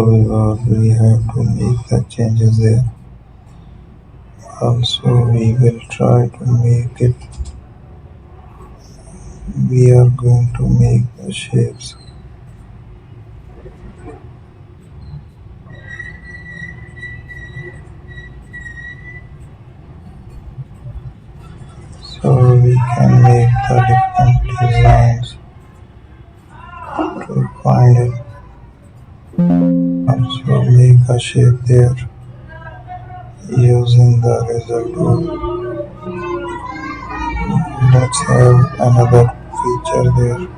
wherever we have to make the changes there. Also, we will try to make it. We are going to make the shapes. So we can make the different designs to find it. Also make a shape there using the result tool. Let's have another feature there.